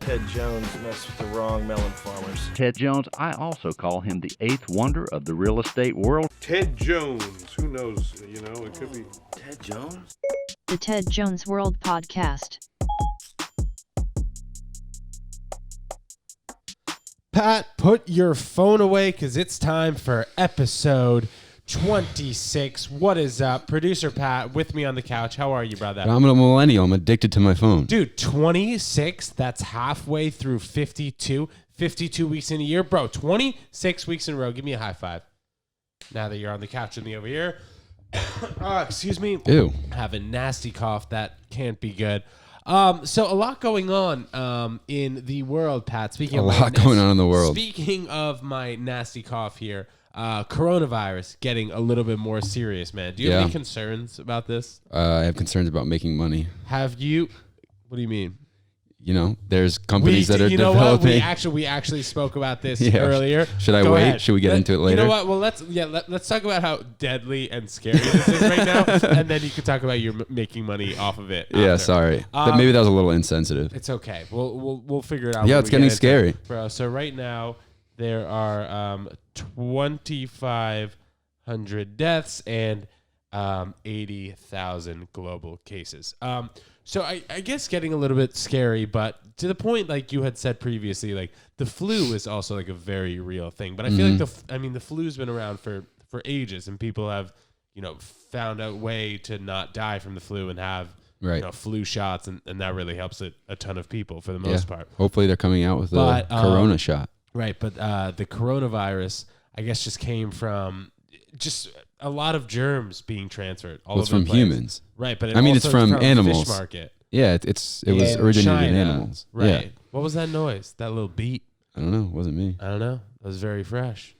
Ted Jones messed with the wrong melon farmers. Ted Jones, I also call him the eighth wonder of the real estate world. Ted Jones, who knows, it could be. Ted Jones? The Ted Jones World Podcast. Pat, put your phone away because it's time for episode 26. What is up? Producer Pat with me on the couch. How are you, brother? I'm a millennial. I'm addicted to my phone. Dude, 26? That's halfway through 52. 52 weeks in a year. Bro, 26 weeks in a row. Give me a high five. Now that you're on the couch with me over here. Excuse me. Ew. I have a nasty cough. That can't be good. So a lot going on in the world, Pat. Speaking of going on in the world. Speaking of my nasty cough here, coronavirus getting a little bit more serious, man. Do you have any concerns about this? I have concerns about making money. Have you? What do you mean? There's companies that are developing. What? We actually spoke about this earlier. Should I wait? Ahead. Should we get into it later? You know what? Well, let's talk about how deadly and scary this is right now, and then you can talk about your making money off of it. Yeah, sorry. Maybe that was a little insensitive. It's okay. We'll figure it out. Yeah, it's getting scary, bro. So right now there are 2,500 deaths and 80,000 global cases. So I guess getting a little bit scary, but to the point, like you had said previously, like the flu is also like a very real thing. But I feel like the flu's been around for ages, and people have found a way to not die from the flu and have flu shots, and that really helps a ton of people for the most part. Hopefully they're coming out with a corona shot. Right, but the coronavirus, I guess, just came from just a lot of germs being transferred all over the place. It's from humans. Right, but it's from animals. Fish market. Yeah, it was originated in animals. Right. Yeah. What was that noise? That little beat? I don't know. It wasn't me. I don't know. It was very fresh.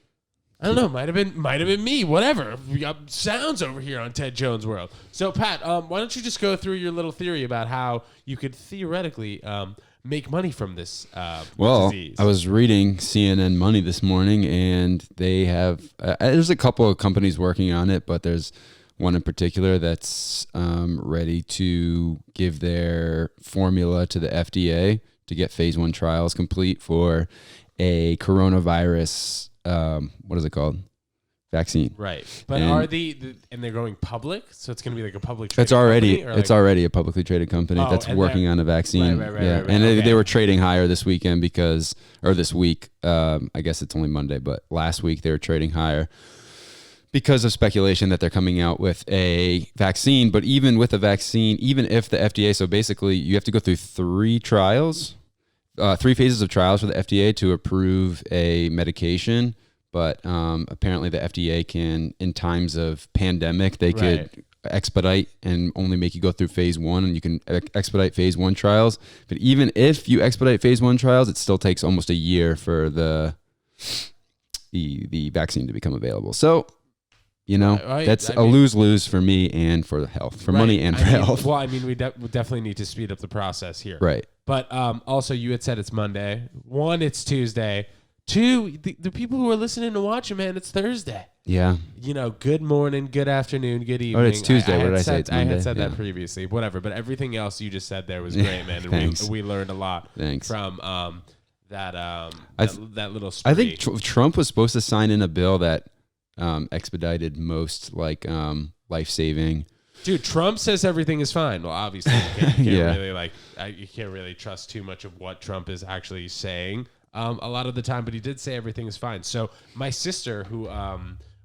I don't know. Might have been me. Whatever. We got sounds over here on Ted Jones World. So, Pat, why don't you just go through your little theory about how you could theoretically make money from this disease? I was reading CNN Money this morning, and they have there's a couple of companies working on it, but there's one in particular that's ready to give their formula to the FDA to get phase 1 trials complete for a coronavirus. What is it called? Vaccine. Right. But are and they're going public? So it's going to be like a public traded It's already a publicly traded company that's working on a vaccine. Right, they were trading higher this weekend this week, I guess it's only Monday, but last week they were trading higher because of speculation that they're coming out with a vaccine. But even with a vaccine, even if the FDA, so basically you have to go through 3 phases of trials for the FDA to approve a medication. But apparently the FDA can, in times of pandemic, they could expedite and only make you go through phase 1, and you can expedite phase 1 trials. But even if you expedite phase 1 trials, it still takes almost a year for the vaccine to become available. So, that's a lose-lose for me and for the health, for money and for health. Well, we definitely need to speed up the process here. Right. But also, you had said it's Monday. 1, it's Tuesday. 2, the people who are listening and watching, man, it's Thursday. Yeah. good morning, good afternoon, good evening. Oh, it's Tuesday. What did I say? It's Monday. I had said that previously. Whatever. But everything else you just said there was great, man. And we learned a lot from that little spree. I think Trump was supposed to sign in a bill that expedited most life-saving. Dude, Trump says everything is fine. Well, obviously, you can't really trust too much of what Trump is actually saying a lot of the time, but he did say everything is fine. So my sister, who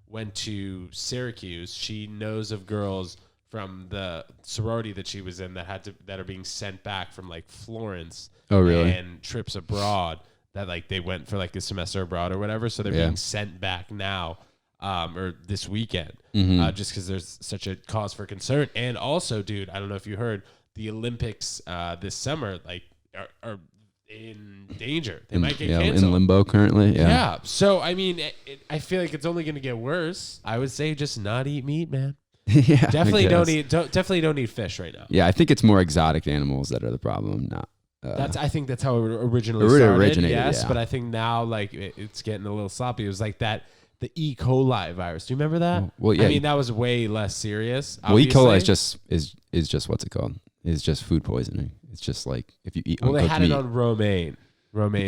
went to Syracuse, she knows of girls from the sorority that she was in that are being sent back from like Florence. Oh, really? And trips abroad that like they went for like a semester abroad or whatever. So they're being sent back now. Or this weekend, just because there's such a cause for concern. And also, dude, I don't know if you heard, the Olympics this summer are in danger. They might get canceled. In limbo currently. Yeah. So, I feel like it's only going to get worse. I would say just not eat meat, man. Yeah. Definitely don't eat fish right now. Yeah, I think it's more exotic animals that are the problem, not. I think that's how it originally started. Yes, but I think now it's getting a little sloppy. It was like that. The E. coli virus. Do you remember that? Well, yeah. That was way less serious. Well, E. coli is just what's it called? Is just food poisoning. It's just like if you eat Well, they uncooked had meat. it on romaine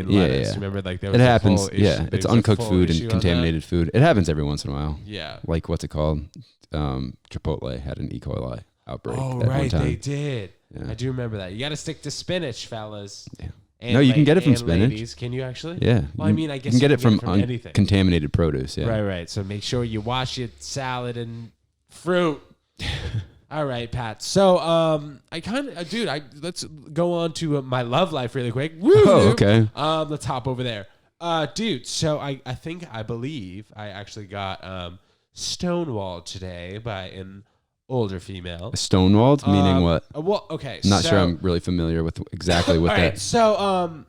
Yeah, lettuce. yeah. Remember, like there was It a happens. whole issue. Yeah, There it's was a uncooked full food issue and on that. contaminated food. It happens every once in a while. Yeah. Like what's it called? Chipotle had an E. coli outbreak. Oh, at one right, time. they did. Yeah. I do remember that. You got to stick to spinach, fellas. Yeah. And No, you can get it from and spinach. Ladies. Can you actually? Yeah. Well, I mean, I guess you can get it from, anything. contaminated produce. Yeah. Right. So make sure you wash your salad and fruit. All right, Pat. So, let's go on to my love life really quick. Woo! Oh, okay. Let's hop over there. Dude, so I believe I actually got stonewalled today by an older female. Stonewalled, meaning what? Well, okay. Not sure I'm really familiar with exactly what all that. right, so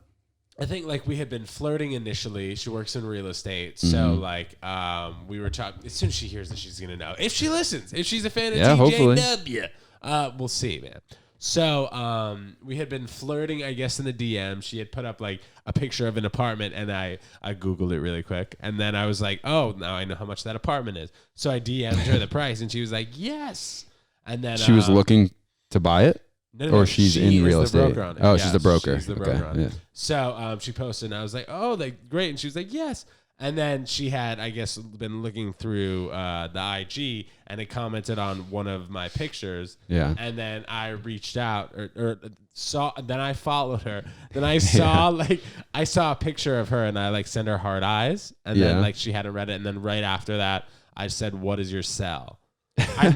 I think like we had been flirting initially. She works in real estate, so like we were talking. As soon as she hears it, she's gonna know. If she listens, if she's a fan of TJW, we'll see, man. So we had been flirting, I guess, in the DM. She had put up like a picture of an apartment, and I Googled it really quick, and then I was like, oh, now I know how much that apartment is. So I DM'd her the price, and she was like, yes. And then She was looking to buy it. No, or she's in real estate. Oh, she's the broker. She's the broker on it. Yeah. So she posted, and I was like, "Oh, like great!" And she was like, "Yes." And then she had, I guess, been looking through the IG, and it commented on one of my pictures. Yeah. And then I reached out, or saw. Then I followed her. Then I saw I saw a picture of her, and I like sent her heart eyes, and then like she hadn't read it, and then right after that, I said, "What is your cell?" I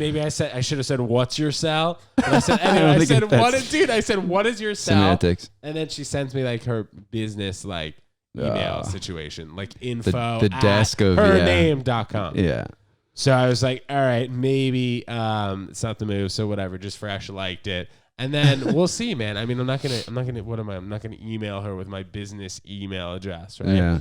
should have said, "What's your cell?" But I said, anyway, I said, "What is your cell?" Semantics. And then she sends me like her business like email situation, like info the desk of hername.com. Yeah. So I was like, all right, maybe it's not the move, so whatever, just fresh liked it. And then we'll see, man. I mean, I'm not gonna email her with my business email address, right? Yeah.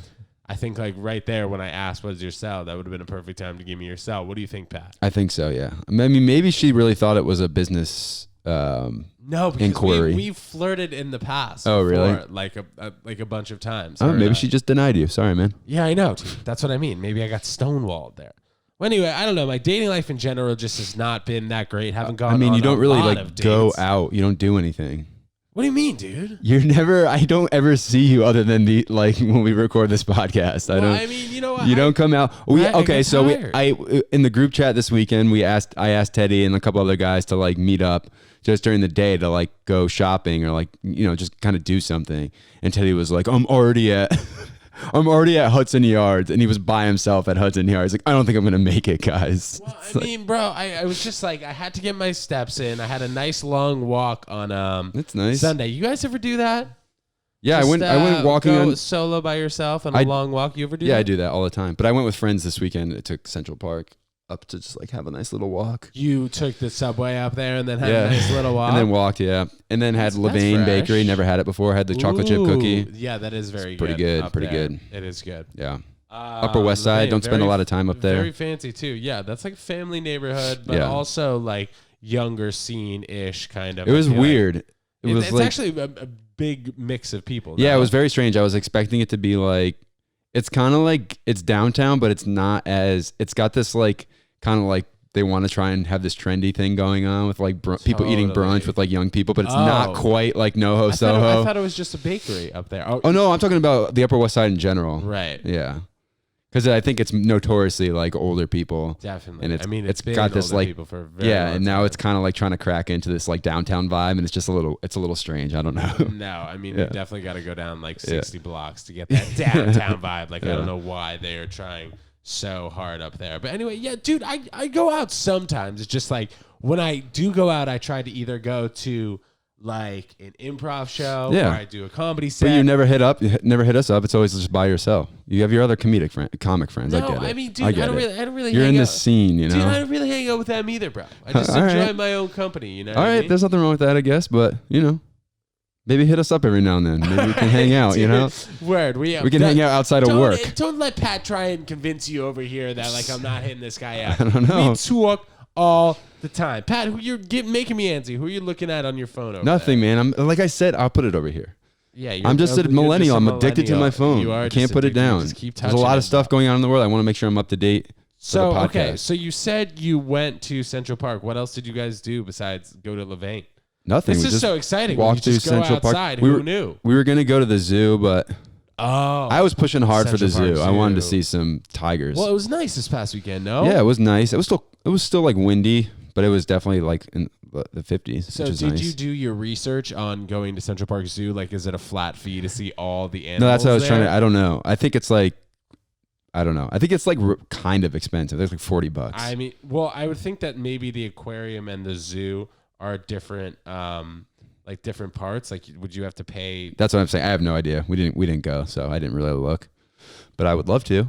I think like right there when I asked what's your cell, that would have been a perfect time to give me your cell. What do you think, Pat? I think so, yeah. I mean, maybe she really thought it was a business No, because inquiry. we flirted in the past. Oh, really? Like a bunch of times. Oh, maybe she just denied you. Sorry, man. Yeah, I know. Dude. That's what I mean. Maybe I got stonewalled there. Well, anyway, I don't know. My dating life in general just has not been that great. Haven't gone. I mean, on you don't a really lot like of go dates. out. You don't do anything. What do you mean, dude? I don't ever see you other than when we record this podcast. I mean, you know what? You don't come out. I get tired. In the group chat this weekend, I asked Teddy and a couple other guys to like meet up just during the day to like go shopping or like, just kind of do something. And Teddy was like, I'm already at Hudson Yards, and he was by himself at Hudson Yards. Like, I don't think I'm gonna make it, guys. Well, I mean, bro, I was just like, I had to get my steps in. I had a nice long walk on That's nice. Sunday. You guys ever do that? Yeah, Just, I went walking go on solo by yourself on a long walk. You ever do that? Yeah, I do that all the time. But I went with friends this weekend. I took Central Park up to just like have a nice little walk. You took the subway up there and then had a nice little walk. And then walked, and then had Levain Bakery. Never had it before. Had the chocolate chip cookie. Yeah, that is very pretty good. Pretty good. It is good. Yeah. Upper West Side. Don't spend a lot of time up there. Very fancy too. Yeah, that's like family neighborhood, but also like younger scene-ish kind of. It was weird. It's like, actually a big mix of people. Yeah, it was very strange. I was expecting it to be like, it's kind of like it's downtown, but it's not as. It's got this like kind of like they want to try and have this trendy thing going on with like people eating brunch with like young people, but it's not quite like NoHo Soho. I thought it was just a bakery up there. Oh no, I'm talking about the Upper West Side in general. Right. Yeah. Because I think it's notoriously like older people. Definitely. And it's got this like people for a very long and now time. it's kind of like trying to crack into this like downtown vibe, and it's just a little strange. I don't know. No, I mean you definitely got to go down like 60 blocks to get that downtown vibe. Like I don't know why they are trying so hard up there. But anyway, yeah, dude, I go out sometimes. It's just like when I do go out, I try to either go to like an improv show or I do a comedy set. But you never hit us up. It's always just by yourself. You have your other comic friends. No, I get it. I mean, dude, I don't really You're hang in the out. scene, you know. Dude, I don't really hang out with them either, bro. I just enjoy my own company, you know. All right, there's nothing wrong with that, I guess, but maybe hit us up every now and then. Maybe we can hang out, dude, Word. We can hang out outside of work. Don't let Pat try and convince you over here that like I'm not hitting this guy out. I don't know. We talk all the time. Pat, who you're making me antsy? Who are you looking at on your phone over Nothing, there? man. I'm like I said, I'll put it over here. Yeah, I'm just a millennial. I'm addicted to my phone. You are. I can't put it down. There's a lot of stuff going on in the world. I want to make sure I'm up to date. So okay, so you said you went to Central Park. What else did you guys do besides go to Levain? Nothing. This we is just so exciting. Walked When you through just go Central outside. Park. Who knew? We were gonna go to the zoo, but I was pushing hard for the Central Park zoo. I wanted to Zoo. see some tigers. Well, it was nice this past weekend, no? Yeah, it was nice. It was still like windy, but it was definitely like in the 50s. So which is did nice. you do your research on going to Central Park Zoo? Like, is it a flat fee to see all the animals? No, that's what I was trying there? to. I don't know. I think it's like. I don't know. I think it's like kind of expensive. There's like $40. I mean, well, I would think that maybe the aquarium and the zoo are different, like different parts. Like, would you have to pay? That's what I'm saying. I have no idea. We didn't go, so I didn't really look. But I would love to.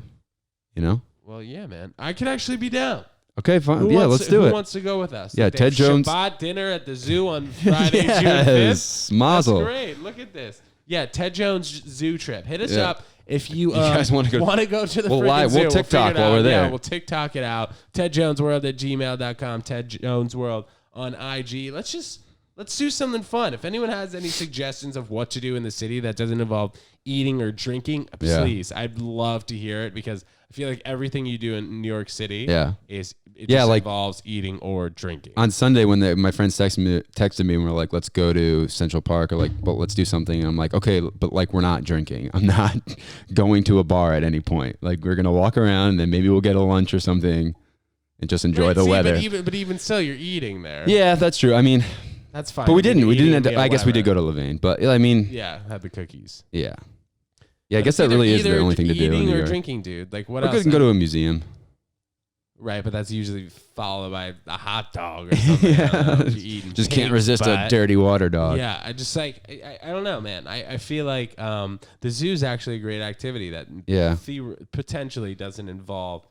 You know. Well, yeah, man. I could actually be down. Okay, fine. Who Yeah, wants let's to- do who it. wants to go with us? Yeah, Like, they Ted have Jones- Shabbat dinner at the zoo on Friday, June 5th. Yes, mazel. That's great. Look at this. Yeah, Ted Jones zoo trip. Hit us Yeah. up if you, guys wanna go- to go to the We'll freaking live- zoo. we'll TikTok figure it while out. we're there. Yeah, we'll TikTok it out. TedJonesWorld@gmail.com. Ted Jones World on IG. Let's do something fun. If anyone has any suggestions of what to do in the city that doesn't involve eating or drinking, Yeah. please. I'd love to hear it because I feel like everything you do in New York City Yeah. it Yeah, just like- involves eating or drinking. On Sunday, when my friends texted me and were like, "Let's go to Central Park," or like, "But let's do something." And I'm like, "Okay, but like we're not drinking. I'm not going to a bar at any point. Like we're gonna walk around and then maybe we'll get a lunch or something, and just enjoy Right, the see, weather." But even still, you're eating there. Yeah, that's true. I mean, That's fine. but we You're didn't. We eating didn't. a End up, meal, I guess we did whatever. go to Levain, but I mean, Yeah, have the cookies. yeah. Yeah, I But guess it's that really is either the only thing to do in Eating New or York. drinking, dude. Like what Or else? we can go to a museum. Right, but that's usually followed by a hot dog or something. I don't know, if you're eating Just can't pig's resist a butt. dirty water dog. Yeah, I just like I don't know, man. I feel like the zoo is actually a great activity that Yeah. potentially doesn't involve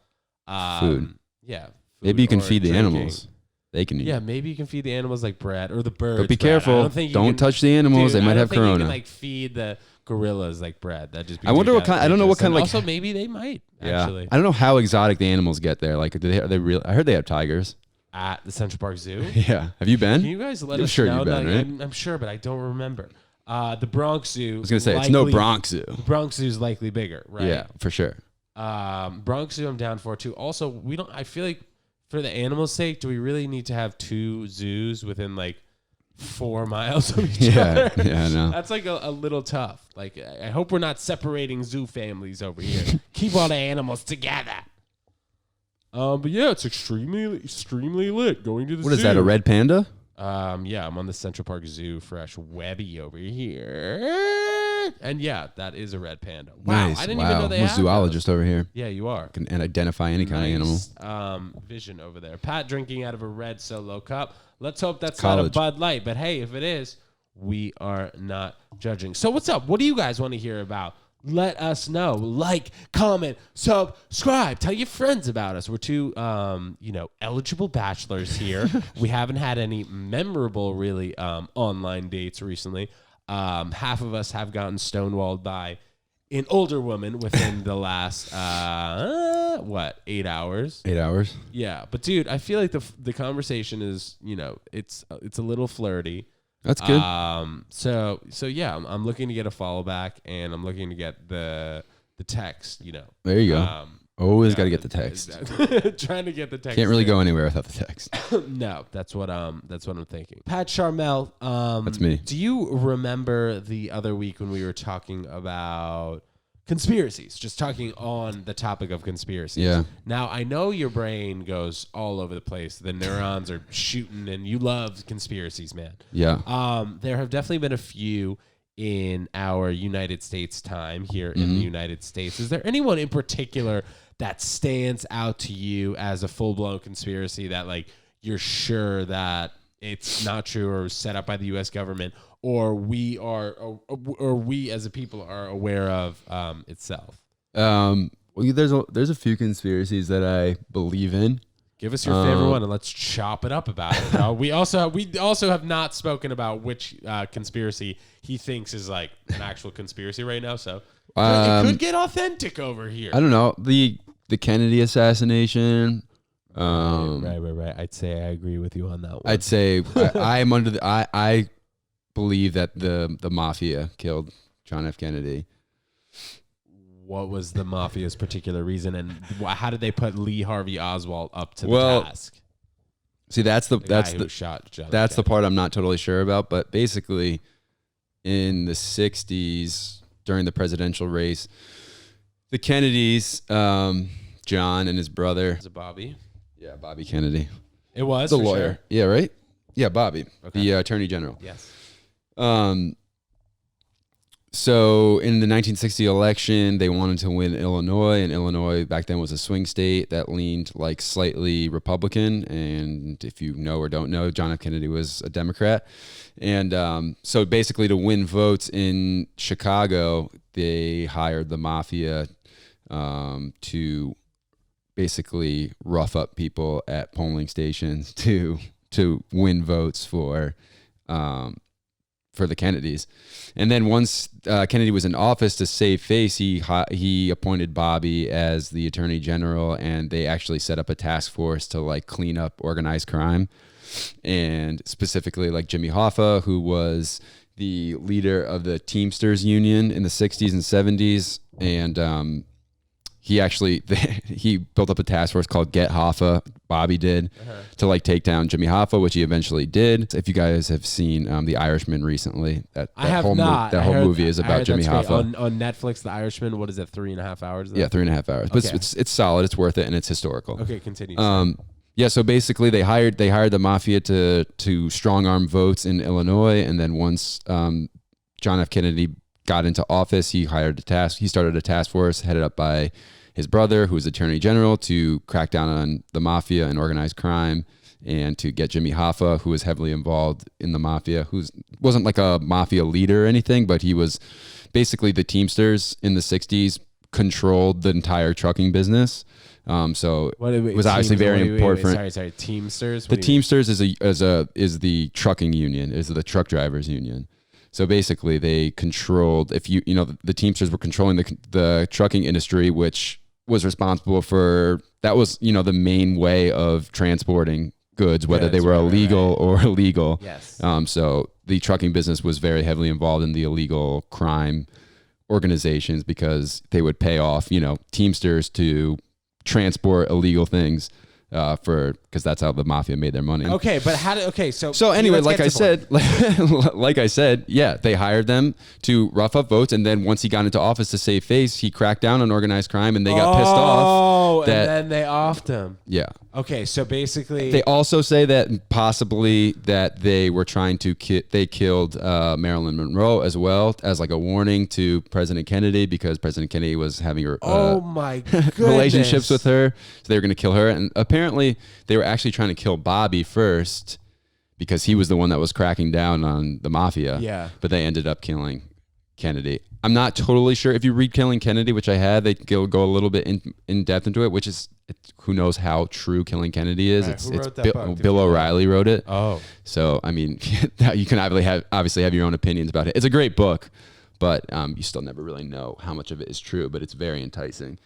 Food. Yeah, Maybe you can or feed the drinking. animals. They can eat. Yeah, maybe you can feed the animals like bread or the birds. But be bread. I careful. don't think you Don't can- touch the animals. Dude, They might I don't have think corona. You can like feed the gorillas like bread. That just. Be I wonder too what kind- I don't know what outrageous. kind of, And like- Also, maybe they might. Yeah. Actually, I don't know how exotic the animals get there. Like, are they real? I heard they have tigers. at the Central Park Zoo. Yeah. Have you been? Can you guys let I'm us sure know? you've been, Like, right? I'm sure, but I don't remember. The Bronx Zoo. I was gonna say it's no Bronx Zoo. The Bronx Zoo is likely bigger, right? Yeah, for sure. Bronx Zoo, I'm down for too. Also, we don't. I feel like for the animals' sake, do we really need to have two zoos within like 4 miles of each Yeah, other? yeah, I know. That's like a little tough. Like, I hope we're not separating zoo families over here. Keep all the animals together. But yeah, it's extremely lit going to the zoo. What is that? A red panda? Yeah, I'm on the Central Park Zoo Fresh Webby over here. And yeah, that is a red panda. Wow, Nice. I didn't wow. even know they I'm a had zoologist over here. those. Yeah, you are. And identify any kind of animal. Nice, vision over there. Pat drinking out of a red Solo cup. Let's hope that's College. not a Bud Light. But hey, if it is, we are not judging. So what's up? What do you guys want to hear about? Let us know. Like, comment, subscribe. Tell your friends about us. We're two, eligible bachelors here. We haven't had any memorable, really, online dates recently. Half of us have gotten stonewalled by an older woman within the last 8 hours? 8 hours. Yeah, but dude, I feel like the conversation is, it's a little flirty. That's good. So yeah, I'm looking to get a follow back, and I'm looking to get the text. There you go. Always got to get the text. Trying to get the text. Can't really there. go anywhere without the text. No, that's what I'm thinking. Pat Charmel, That's me. Do you remember the other week when we were talking about conspiracies? Just talking on the topic of conspiracies. Yeah. Now I know your brain goes all over the place. The neurons are shooting, and you love conspiracies, man. Yeah. There have definitely been a few in our United States time here in the United States. Is there anyone in particular that stands out to you as a full-blown conspiracy that like you're sure that it's not true or set up by the U.S. government, or we as a people are aware of itself? Well, there's a few conspiracies that I believe in. Give us your favorite one and let's chop it up about it. We also have not spoken about which conspiracy he thinks is like an actual conspiracy right now. So it could get authentic over here. I don't know, the Kennedy assassination. Right. I'd say I agree with you on that one. I'd say I'm under the. I believe that the mafia killed John F. Kennedy. What was the mafia's particular reason, and how did they put Lee Harvey Oswald up to the Well, task? See, that's the who shot John F. that's the Kennedy. part I'm not totally sure about. But basically, in the '60s, during the presidential race, the Kennedys, John and his brother, Was it Bobby? yeah, Bobby Kennedy, It was the for lawyer, sure. yeah, right, yeah, Bobby, Okay. the attorney general. Yes. So in the 1960 election, they wanted to win Illinois, and Illinois back then was a swing state that leaned like slightly Republican. And if you know or don't know, John F. Kennedy was a Democrat. And so basically to win votes in Chicago, they hired the mafia to basically rough up people at polling stations to win votes for the Kennedys. And then once Kennedy was in office, to save face, he appointed Bobby as the attorney general, and they actually set up a task force to like clean up organized crime, and specifically like Jimmy Hoffa, who was the leader of the Teamsters Union in the 60s and 70s, and he actually he built up a task force called Get Hoffa. Bobby did to like take down Jimmy Hoffa, which he eventually did. If you guys have seen The Irishman recently, that I have whole not. that I whole heard- movie is I about heard Jimmy that's great. Hoffa. On Netflix. The Irishman. What is it? 3.5 hours? Yeah, 3.5 hours, but Okay. it's solid. It's worth it, and it's historical. Okay, continue. Yeah, so basically they hired the mafia to strong arm votes in Illinois, and then once John F. Kennedy got into office, he started a task force headed up by his brother, who was attorney general, to crack down on the mafia and organized crime, and to get Jimmy Hoffa, who was heavily involved in the mafia, wasn't like a mafia leader or anything, but he was basically the Teamsters in the 60s controlled the entire trucking business. So it was obviously very important. Sorry. Teamsters. The Teamsters is the trucking union, is the truck drivers union. So basically, they controlled. The Teamsters were controlling the trucking industry, which was responsible for the main way of transporting goods, whether they were illegal or illegal. Yes. So the trucking business was very heavily involved in the illegal crime organizations, because they would pay off Teamsters to transport illegal things because that's how the mafia made their money. Okay, but So anyway, let's get to the like I said, yeah, they hired them to rough up votes, and then once he got into office, to save face, he cracked down on organized crime, and they got pissed off that and then they offed him. yeah. Okay, so basically, They also say that possibly that they were trying to they killed Marilyn Monroe as well, as like a warning to President Kennedy, because President Kennedy was having oh my goodness, relationships with her, so they were going to kill her. And apparently they were actually trying to kill Bobby first, because he was the one that was cracking down on the mafia. Yeah. But they ended up killing Kennedy. I'm not totally sure. If you read Killing Kennedy, which I had, they go a little bit in depth into it, which is who knows how true Killing Kennedy is. Right, who wrote that book? Bill O'Reilly wrote it. Oh, So I mean, you can obviously have your own opinions about it. It's a great book, but you still never really know how much of it is true. But it's very enticing.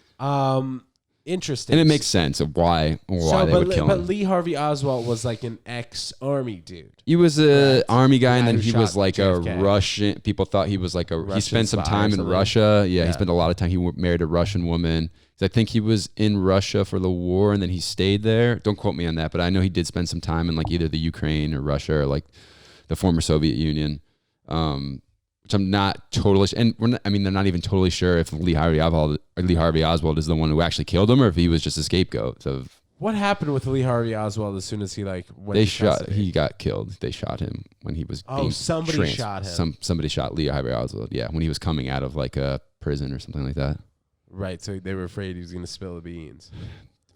interesting. And it makes sense of why they would kill but him. Lee Harvey Oswald was like an ex-army dude. He was a army guy, and guy then who he was shot like JFK. a Russian. People thought he was like he Russian spent some spy or time in something. Russia. Yeah, Yeah. he spent a lot of time. He married a Russian woman. I think he was in Russia for the war, and then he stayed there. Don't quote me on that, but I know he did spend some time in like either the Ukraine or Russia or like the former Soviet Union. Which I'm not totally, and they're not even totally sure if Lee Harvey Oswald is the one who actually killed him, or if he was just a scapegoat of. What happened with Lee Harvey Oswald as soon as he went They to shot. custody? He got killed. They shot him when he was. Oh, being somebody shot him. Somebody shot Lee Harvey Oswald. Yeah, when he was coming out of like a prison or something like that. Right, so they were afraid he was going to spill the beans.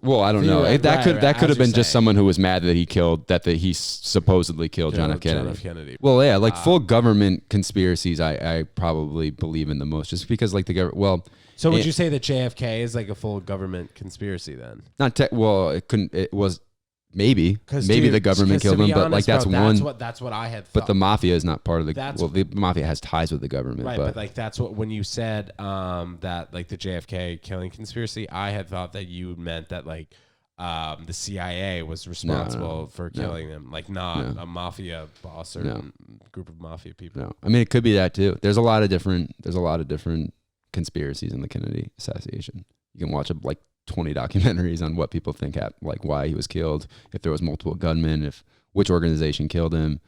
Well, I don't know. Right, That could as have you're been just saying. someone who was mad that he supposedly killed John F. Kennedy. John F. Kennedy. Well, yeah, like full government conspiracies, I probably believe in the most, just because like the government. Well, So would it- you say that JFK is like a full government conspiracy then? well, it couldn't. It was maybe Dude, the government 'cause to killed him, be but like honest, that's bro, one. That's what I had thought. But the mafia is not part of the. That's- Well, the mafia has ties with the government, Right, but like that's what when you said that like the JFK killing conspiracy, I had thought that you meant that like the CIA was responsible for killing him, like not a mafia boss or group of mafia people. No, I mean it could be that too. There's a lot of different conspiracies in the Kennedy assassination. You can watch like 20 documentaries on what people think like why he was killed, if there was multiple gunmen, which organization killed him.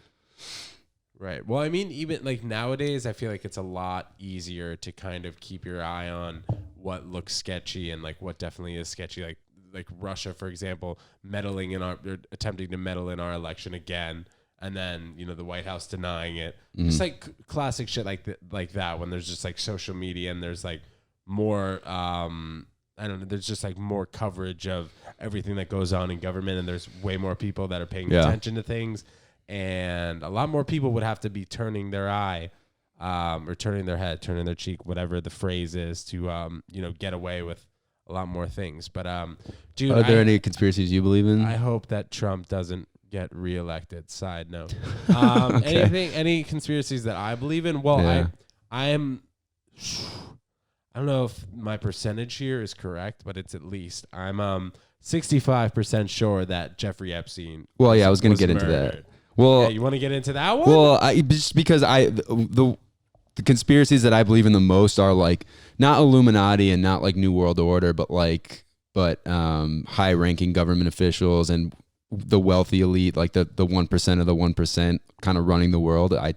Right. Well, I mean, even like nowadays, I feel like it's a lot easier to kind of keep your eye on what looks sketchy and like what definitely is sketchy. Like Russia, for example, attempting to meddle in our election again. And then, the White House denying it. Just like classic shit like that when there's just like social media and there's like more, I don't know, there's just like more coverage of everything that goes on in government, and there's way more people that are paying attention to things. And a lot more people would have to be turning their eye or turning their head, turning their cheek, whatever the phrase is, to, get away with a lot more things. But, dude, are there any conspiracies you believe in? I hope that Trump doesn't get reelected. Side note. Okay. Any conspiracies that I believe in? Well, I don't know if my percentage here is correct, but it's at least I'm 65% sure that Jeffrey Epstein. Well, I was going to get into that. Well, you want to get into that one? Well, just because the conspiracies that I believe in the most are like not Illuminati and not like New World Order, but high-ranking government officials and the wealthy elite, like the 1% of the 1% kind of running the world. I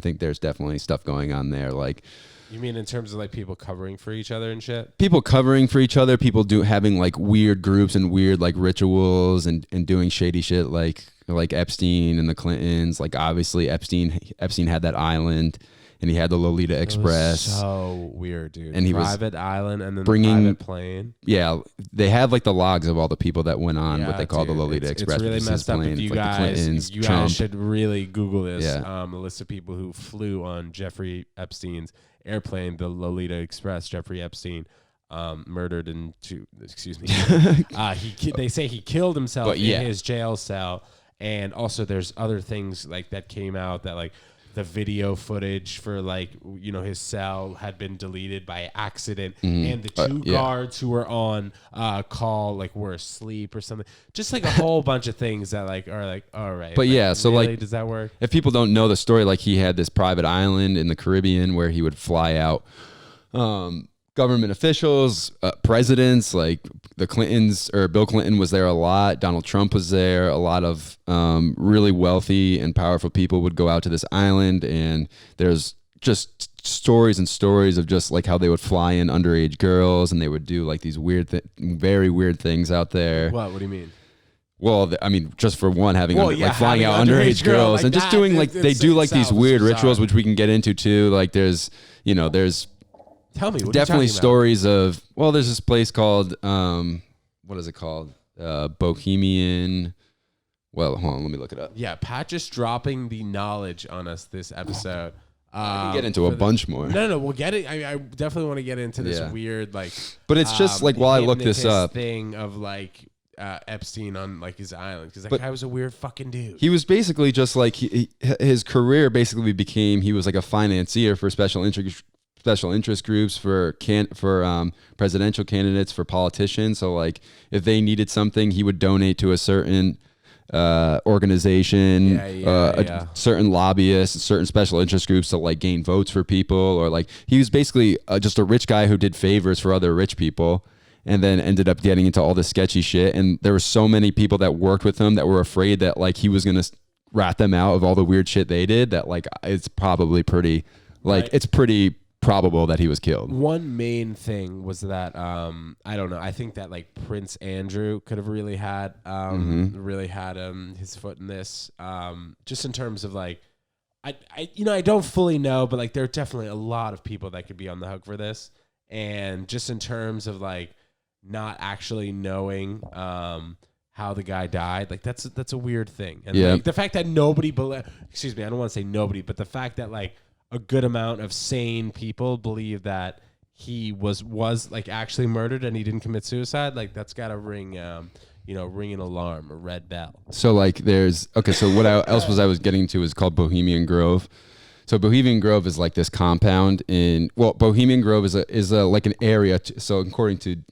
think there's definitely stuff going on there. Like, you mean in terms of like people covering for each other and shit? People covering for each other, people having like weird groups and weird like rituals and doing shady shit like Epstein and the Clintons. Like obviously Epstein had that island. And he had the Lolita Express. So weird, dude. And he private island and then bringing, the private plane. Yeah, they have like the logs of all the people that went on what they call the Lolita Express. It's really messed up. If you guys should really Google this. Yeah. A list of people who flew on Jeffrey Epstein's airplane, the Lolita Express. Jeffrey Epstein murdered they say he killed himself in his jail cell. And also there's other things like that came out that like the video footage for like, his cell had been deleted by accident, and the two guards who were on call like were asleep or something. Just like a whole bunch of things that like are like, all right. But so really, like, does that work? If people don't know the story, like he had this private island in the Caribbean where he would fly out government officials, presidents, like the Clintons, or Bill Clinton was there a lot. Donald Trump was there. A lot of really wealthy and powerful people would go out to this island, and there's just stories and stories of just like how they would fly in underage girls, and they would do like these very weird things out there. What do you mean? Well, I mean, just for one, having flying out underage girls, and just doing like they do like these weird rituals, which we can get into too. Like there's Tell me, what definitely stories of, there's this place called, what is it called? Bohemian. Well, hold on, let me look it up. Yeah, Pat just dropping the knowledge on us this episode. I can get into a bunch more. No, we'll get it. I definitely want to get into this weird, like. But it's just like while I look this up. Thing of like Epstein on like his island, because that guy was a weird fucking dude. He was basically just like, his career basically became, he was like a financier for special interest groups, for presidential candidates, for politicians. So like if they needed something, he would donate to a certain organization, certain lobbyists, certain special interest groups to like gain votes for people. Or like he was basically just a rich guy who did favors for other rich people, and then ended up getting into all this sketchy shit. And there were so many people that worked with him that were afraid that like he was gonna rat them out of all the weird shit they did, that like it's probably pretty it's pretty probable that he was killed. One main thing was that I don't know. I think that like Prince Andrew could have really had his foot in this. Just in terms of like, I don't fully know, but like there are definitely a lot of people that could be on the hook for this. And just in terms of like not actually knowing how the guy died, like that's a weird thing. And like, the fact that nobody I don't want to say nobody, but the fact that like a good amount of sane people believe that he was like actually murdered and he didn't commit suicide, like that's got to ring ring an alarm, a red bell. So like so what else I was getting to is called Bohemian Grove. So Bohemian Grove is like this compound Bohemian Grove is a like an area. So according to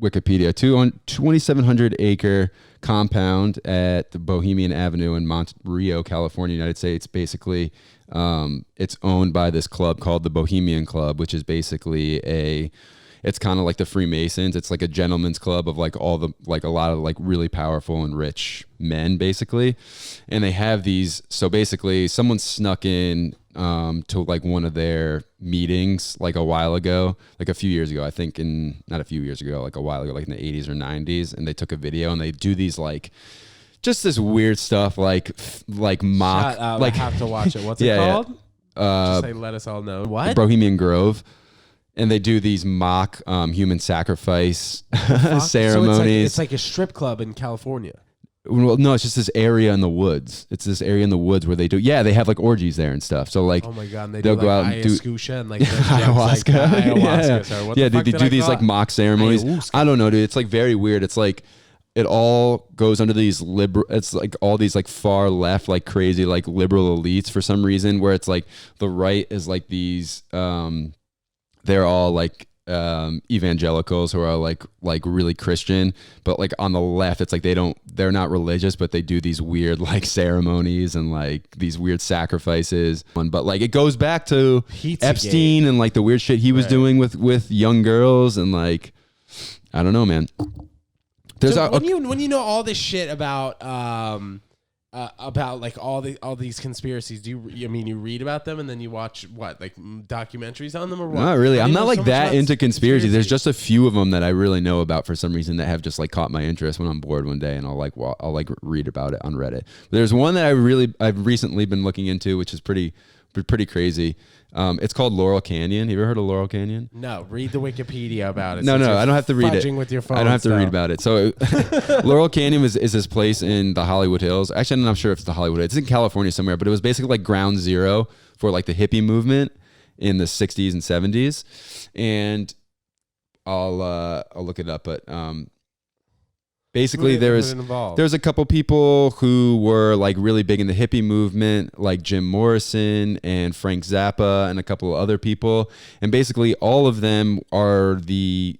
Wikipedia, 2,700 acre compound at the Bohemian Avenue in Monterey, California, United States. Basically, it's owned by this club called the Bohemian Club, which is basically it's kind of like the Freemasons. It's like a gentleman's club of like a lot of like really powerful and rich men, basically. And they have these. So basically, someone snuck in to like one of their meetings like a while ago, like a few years ago, I think not a few years ago, like a while ago, like in the 80s or 90s. And they took a video and they do these like, just this weird stuff like mock. Shut up, like I have to watch it. What's it called? Just say, let us all know. What? Bohemian Grove. And they do these mock human sacrifice ceremonies. So it's like a strip club in California. Well, no, it's just this area in the woods. It's this area in the woods where they do. Yeah, they have like orgies there and stuff. So like, oh my god, and they'll do go like out and do ayahuasca and like ayahuasca. ayahuasca. Sorry, what the fuck they did do I these call like it? mock ceremonies. Ayahuasca. I don't know, dude. It's like very weird. It's like it all goes under these liberal. It's like all these like far left, like crazy, like liberal elites for some reason. Where it's like the right is like these. They're all like evangelicals who are like really Christian, but like on the left it's like they're not religious, but they do these weird like ceremonies and like these weird sacrifices. But like it goes back to Pizzagate. Epstein and like the weird shit he was doing with young girls, and like I don't know, man. There's so when you know all this shit about like all these conspiracies, you read about them and then you watch what, like documentaries on them or what? Not really. How do I'm you not know like so much that about into conspiracies. There's conspiracies? just a few of them that I really know about for some reason that have just like caught my interest when I'm bored one day, and I'll read about it on Reddit. But there's one that I've recently been looking into, which is pretty crazy. It's called Laurel Canyon. Have you ever heard of Laurel Canyon? No, read the Wikipedia about it. No, I don't have to read it. Fudging with your phone I don't have to stuff. read about it. So Laurel Canyon is this place in the Hollywood Hills. Actually, I'm not sure if it's the Hollywood. It's in California somewhere, but it was basically like ground zero for like the hippie movement in the 60s and 70s. And I'll look it up, but basically there's a couple people who were like really big in the hippie movement, like Jim Morrison and Frank Zappa and a couple of other people, and basically all of them are the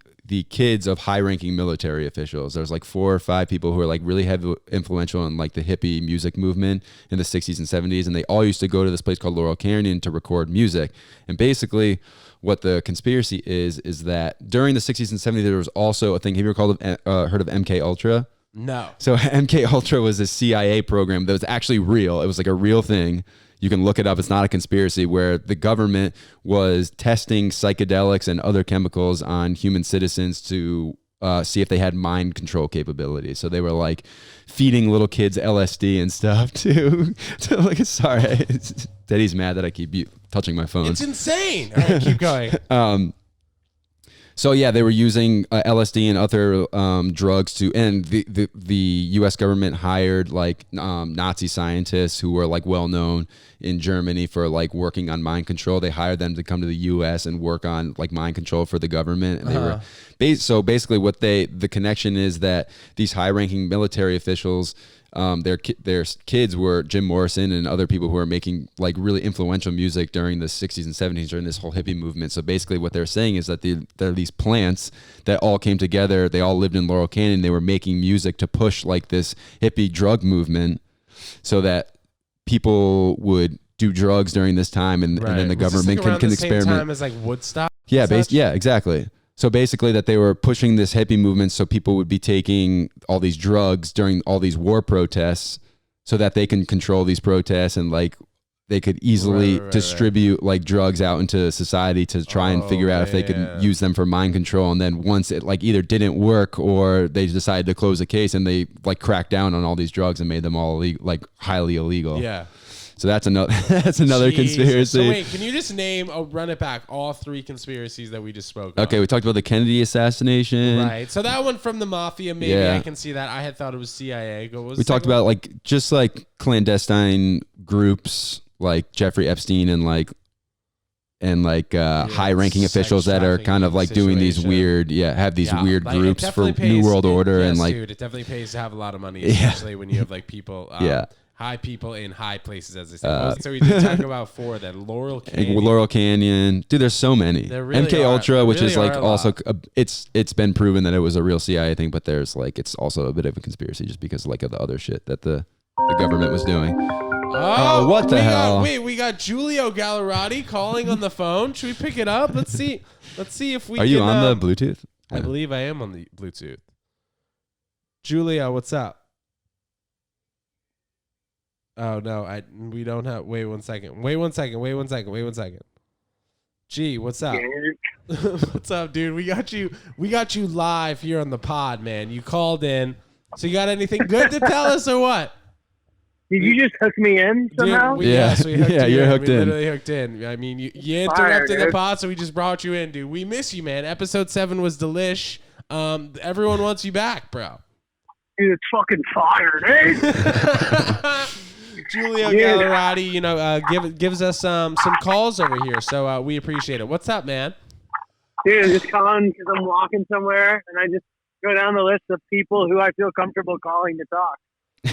kids of high-ranking military officials. There's like 4 or 5 people who are like really heavy influential in like the hippie music movement in the 60s and 70s, and they all used to go to this place called Laurel Canyon to record music. And basically what the conspiracy is that during the 60s and 70s there was also a thing. Have you ever heard of MK Ultra? No. So MK Ultra was a CIA program that was actually real. It was like a real thing. You can look it up. It's not a conspiracy, where the government was testing psychedelics and other chemicals on human citizens to see if they had mind control capabilities. So they were like feeding little kids LSD and stuff too. Like, sorry, Daddy's mad that I keep touching my phone. It's insane. All right, keep going. So yeah, they were using LSD and other drugs to, and the U.S. government hired like Nazi scientists who were like well known in Germany for like working on mind control. They hired them to come to the U.S. and work on like mind control for the government. And they were so basically what the connection is that these high-ranking military officials, their kids were Jim Morrison and other people who were making like really influential music during the 60s and 70s during this whole hippie movement. So basically what they're saying is that there are these plants that all came together. They all lived in Laurel Canyon. They were making music to push like this hippie drug movement so that people would do drugs during this time, and then the government can experiment. Same time as like Woodstock? Yeah, exactly. So basically that they were pushing this hippie movement so people would be taking all these drugs during all these war protests so that they can control these protests, and like they could easily distribute like drugs out into society to try and figure out if they could use them for mind control. And then once it like either didn't work or they decided to close the case, and they like cracked down on all these drugs and made them all like highly illegal. Yeah. So that's another conspiracy. So wait, can you just run it back, all 3 conspiracies that we just spoke of? Okay, we talked about the Kennedy assassination. Right. So that one from the mafia, maybe I can see that. I had thought it was CIA. We talked about like just like clandestine groups like Jeffrey Epstein and high-ranking officials that are kind of like doing these weird, have these weird groups for New World Order. Yes, and like, dude, it definitely pays to have a lot of money, especially when you have like people. High people in high places, as they say. So we did talk about 4 then. Laurel Canyon. Dude, there's so many. Really MK Ultra, which really is like also it's been proven that it was a real CIA thing, but there's like it's also a bit of a conspiracy just because like of the other shit that the government was doing. Oh, what the hell? We got Giulio Gallarotti calling on the phone. Should we pick it up? Let's see if we Are you on the Bluetooth? I believe I am on the Bluetooth. Giulio, what's up? Oh no, we don't have. Wait one second. Gee, what's up? What's up, dude? We got you live here on the pod, man. You called in. So you got anything good to tell us or what? Did you just hook me in somehow? Dude, yes, we hooked you you're in. hooked we in. Literally hooked in. I mean, you interrupted the pod, so we just brought you in, dude. We miss you, man. Episode 7 was delish. Everyone wants you back, bro. Dude, it's fucking fire, eh? Giulio Gallarotti, gives us some calls over here, so we appreciate it. What's up, man? Dude, I'm just calling because I'm walking somewhere, and I just go down the list of people who I feel comfortable calling to talk.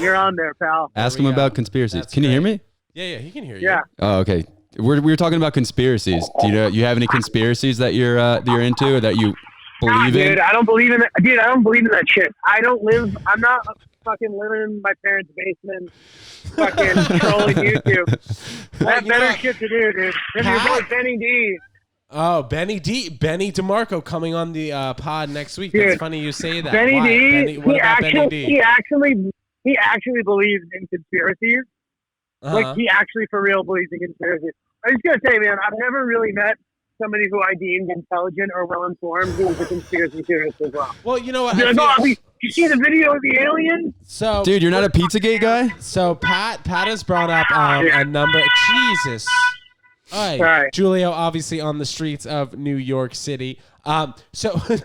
You're on there, pal. Ask him about conspiracies. That's Can you hear great. me? Yeah, he can hear you. Yeah. Oh, okay. We were talking about conspiracies. Do you have any conspiracies that you're into or that you believe in? Dude, I don't believe in that. Dude, I don't believe in that shit. I'm not fucking living in my parents' basement, fucking trolling YouTube. I have better shit to do, dude. Then your boy Benny D. Oh, Benny DeMarco coming on the pod next week. Dude, That's funny you say that. Benny Why? D. What about Benny D? He actually believes in conspiracies. Like, he actually for real believes in conspiracies. I was just gonna say, man, I've never really met somebody who I deemed intelligent or well-informed who was a conspiracy theorist as well. Well, you know what? Did you see the video of the alien? So, Dude, you're not a Pizzagate guy? So Pat has brought up a number. Jesus. All right. Sorry. Giulio, obviously on the streets of New York City.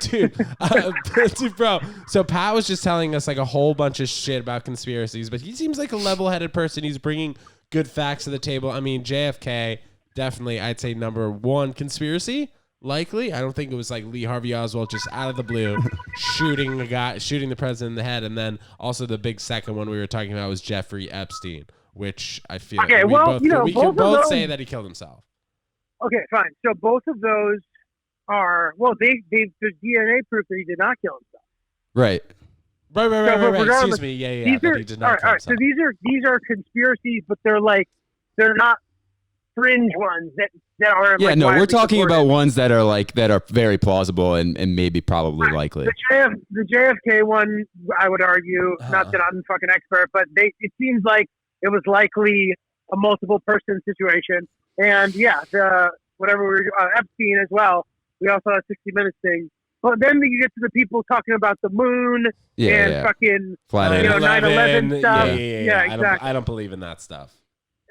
Dude, bro. So Pat was just telling us like a whole bunch of shit about conspiracies, but he seems like a level-headed person. He's bringing good facts to the table. I mean, JFK, definitely, I'd say number 1 conspiracy. Likely, I don't think it was like Lee Harvey Oswald just out of the blue shooting the president in the head, and then also the big second one we were talking about was Jeffrey Epstein, which I feel Okay, we can both say that he killed himself. Okay, fine. So both of those are there's DNA proof that he did not kill himself. Right. Right. Excuse me. Yeah. But he did not kill himself. So these are conspiracies, but they're not fringe ones that are. Yeah, like, no, we're widely talking supported. about ones that are very plausible and maybe probably likely. The JFK one, I would argue, not that I'm a fucking expert, but it seems like it was likely a multiple person situation. And yeah, Epstein as well. We also had 60 Minutes thing. But then you get to the people talking about the moon and fucking Flat 9/11 stuff. Yeah, exactly. I don't believe in that stuff.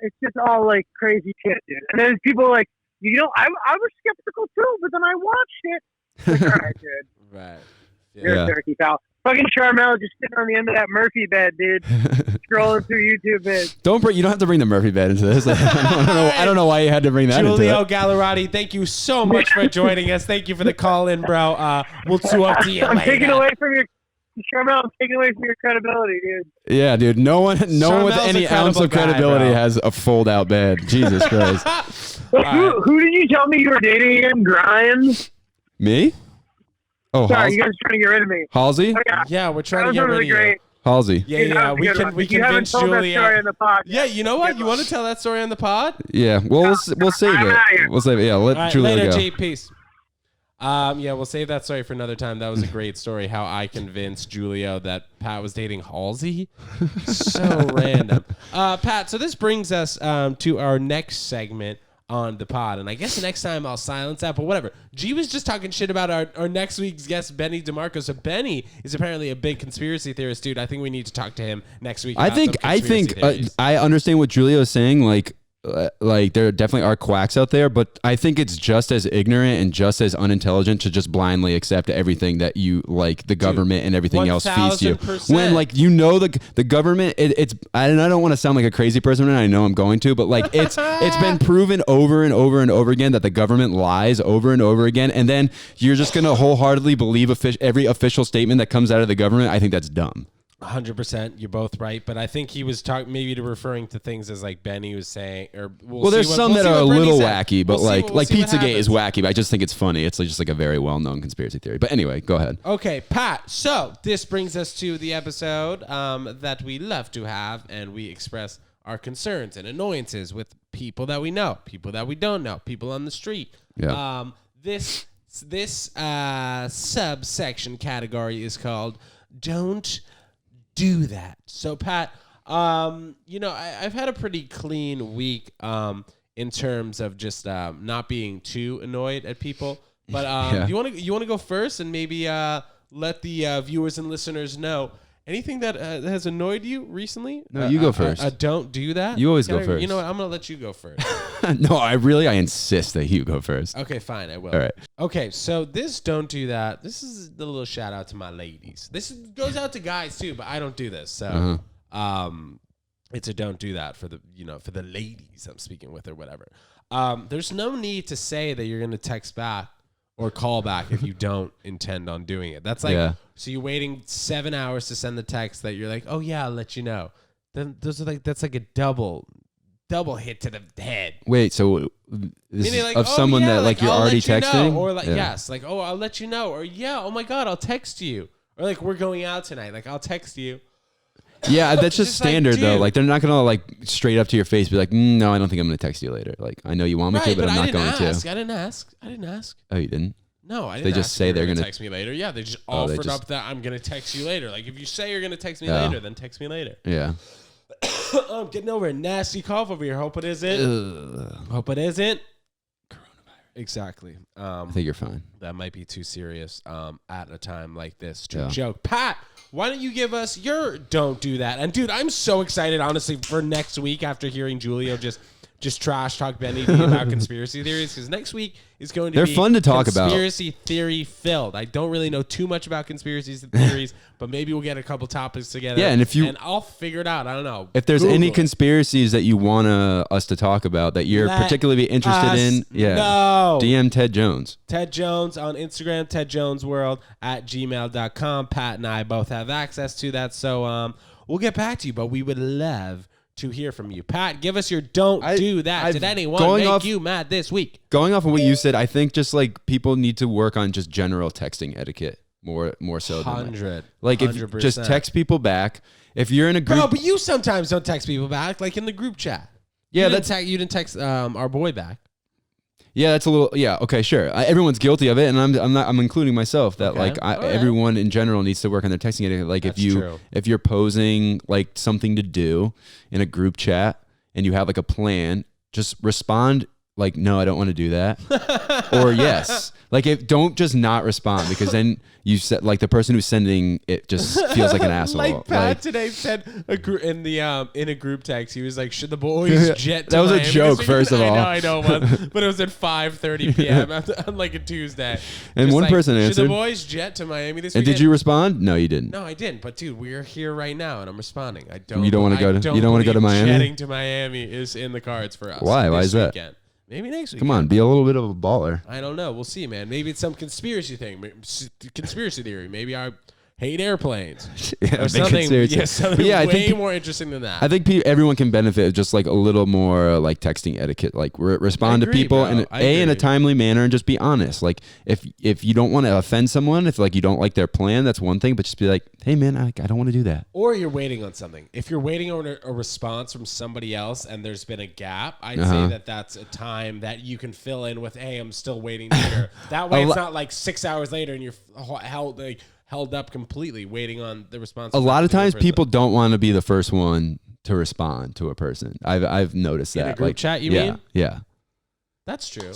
It's just all like crazy shit, dude. And then people are like, I was skeptical too, but then I watched it. Like, all right, dude. Right. Yeah. You're a turkey, pal. Fucking Charmel just sitting on the end of that Murphy bed, dude. Scrolling through YouTube vids. You don't have to bring the Murphy bed into this. I don't know why you had to bring that Giulio into it. Gallarotti, thank you so much for joining us. Thank you for the call in, bro. We'll talk to you later. I'm taking away from your credibility, dude. Yeah, dude. No one with Charmel's any a ounce of credible guy, credibility bro. has a fold-out bed. Jesus Christ. Who did you tell me you were dating again? Grimes? Me? Oh, Sorry, you guys are trying to get rid of me. Halsey? Oh, yeah. Yeah, we're trying to That get was rid of really you. great. Halsey. Yeah. We You haven't convince told that story Giulio. in the pod. Yeah, you know what? You want to tell that story on the pod? Yeah. Well, we'll save I'm it. outta here. We'll save it. Yeah. Let All right, Giulio later, go. G. Peace. Yeah, we'll save that story for another time. That was a great story. How I convinced Giulio that Pat was dating Halsey. So random. Pat, so this brings us to our next segment on the pod. And I guess next time I'll silence that, but whatever. G was just talking shit about our next week's guest, Benny DeMarco. So Benny is apparently a big conspiracy theorist, dude. I think we need to talk to him next week. I think I understand what Giulio is saying. Like there definitely are quacks out there, but I think it's just as ignorant and just as unintelligent to just blindly accept everything that you like the government and everything else feeds you. 1000%. When like the government, it's and I don't want to sound like a crazy person, and I know I'm going to, but like it's been proven over and over and over again that the government lies over and over again, and then you're just gonna wholeheartedly believe every official statement that comes out of the government. I think that's dumb. 100%. You're both right, but I think he was maybe referring to things as like Benny was saying, or There's some that are a little wacky, but like Pizzagate is wacky. But I just think it's funny. It's just like a very well-known conspiracy theory. But anyway, go ahead. Okay, Pat. So this brings us to the episode that we love to have, and we express our concerns and annoyances with people that we know, people that we don't know, people on the street. Yeah. This subsection category is called "Don't Do That." So, Pat, I've had a pretty clean week in terms of just not being too annoyed at people. But you want to go first and maybe let the viewers and listeners know anything that has annoyed you recently? No, you go first. Don't do that. You always go first. You know what? I'm gonna let you go first. No, I insist that you go first. Okay, fine. I will. All right. Okay, so this don't do that. This is the little shout out to my ladies. This goes out to guys too, but I don't do this. So, it's a don't do that for the ladies I'm speaking with or whatever. There's no need to say that you're gonna text back or call back if you don't intend on doing it. That's like, so you're waiting 7 hours to send the text that you're like, oh yeah, I'll let you know. Then that's like a double hit to the head. Wait, so this is like, of someone that like you're I'll already let you texting? Know. Or like, yes, like, oh, I'll let you know. Or yeah, oh my God, I'll text you. Or like, we're going out tonight. Like, I'll text you. Yeah, that's just standard like, though. Like they're not gonna like straight up to your face be like, no, I don't think I'm gonna text you later. Like I know you want me to, but I'm not going to. I didn't ask. Oh, you didn't? No, I didn't. They just say they're gonna text me later. Yeah, they just offered up that I'm gonna text you later. Like if you say you're gonna text me later, then text me later. Yeah. I'm getting over a nasty cough over here. Hope it isn't. Hope it isn't. Exactly. I think you're fine. That might be too serious at a time like this to joke. Pat, why don't you give us your don't do that? And dude, I'm so excited, honestly, for next week after hearing Giulio just trash talk Benny D about conspiracy theories, because next week is going to be fun to talk about. Conspiracy theory filled. I don't really know too much about conspiracy theories, but maybe we'll get a couple topics together. Yeah, and I'll figure it out. I don't know. If there's any conspiracies that you want us to talk about that you're particularly interested in, DM Ted Jones. Ted Jones on Instagram, TedJonesWorld at gmail.com. Pat and I both have access to that, so we'll get back to you, but we would love to hear from you. Pat, give us your don't do that. Did anyone make you mad this week? Going off of what you said, I think just like people need to work on just general texting etiquette more so than like if 100%. Just text people back. If you're in a group, but you sometimes don't text people back, like in the group chat. Yeah, you didn't text our boy back. Yeah, that's a little. Yeah, okay, sure. Everyone's guilty of it, and I'm including myself that everyone in general needs to work on their texting etiquette. Like that's if you're posing like something to do in a group chat and you have like a plan, just respond like, no, I don't want to do that, or yes. Like, don't just not respond, because then you said like the person who's sending it just feels like an asshole. Like Pat today said in a group text, he was like, "Should the boys jet to That was Miami?" A joke, first of all. I know, but it was at 5:30 p.m. on like a Tuesday. And one person answered, "Should the boys jet to Miami this weekend?" And did you respond? No, you didn't. No, I didn't. But dude, we're here right now, and I'm responding. You don't want to go to Miami? Jetting to Miami is in the cards for us. Why? Why is that? Weekend. Maybe next week. Come on, be a little bit of a baller. I don't know. We'll see, man. Maybe it's some conspiracy thing. Conspiracy theory. Maybe I hate airplanes. Yeah, or something way more interesting than that. I think everyone can benefit just like a little more like texting etiquette. Like respond to people in a timely manner and just be honest. Like if you don't want to offend someone, if like you don't like their plan, that's one thing. But just be like, hey man, I don't want to do that. Or you're waiting on something. If you're waiting on a response from somebody else and there's been a gap, I'd say that's a time that you can fill in with, hey, I'm still waiting to hear. That way it's not like 6 hours later and you're held up completely waiting on the response. A lot of times people don't want to be the first one to respond to a person. I've noticed that. In a group chat, you mean? Yeah. That's true.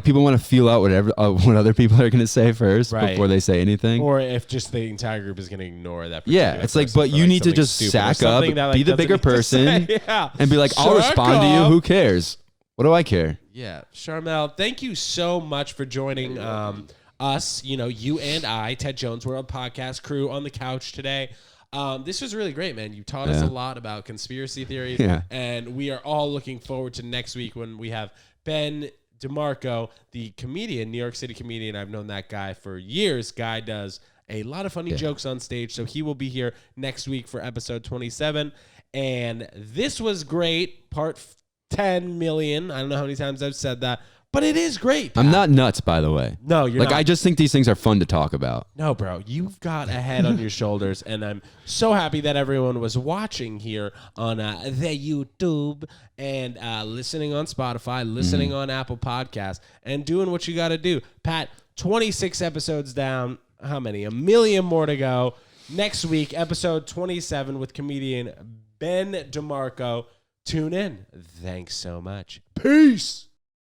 People want to feel out what other people are going to say first before they say anything. Or if just the entire group is going to ignore that. Yeah, it's like, but you need to just sack up, be the bigger person, and be like, I'll respond to you. Who cares? What do I care? Yeah, Charmel, thank you so much for joining us, you and I, Ted Jones World Podcast crew on the couch today. This was really great, man. You taught us a lot about conspiracy theories, and we are all looking forward to next week when we have Ben DeMarco, the comedian, New York City comedian. I've known that guy for years. Guy does a lot of funny jokes on stage, so he will be here next week for episode 27. And this was great, part 10 million. I don't know how many times I've said that. But it is great. I'm not nuts, by the way. No, you're not. I just think these things are fun to talk about. No, bro, you've got a head on your shoulders, and I'm so happy that everyone was watching here on the YouTube and listening on Spotify, listening on Apple Podcasts, and doing what you got to do. Pat, 26 episodes down. How many? 1 million more to go. Next week, episode 27 with comedian Ben DeMarco. Tune in. Thanks so much. Peace.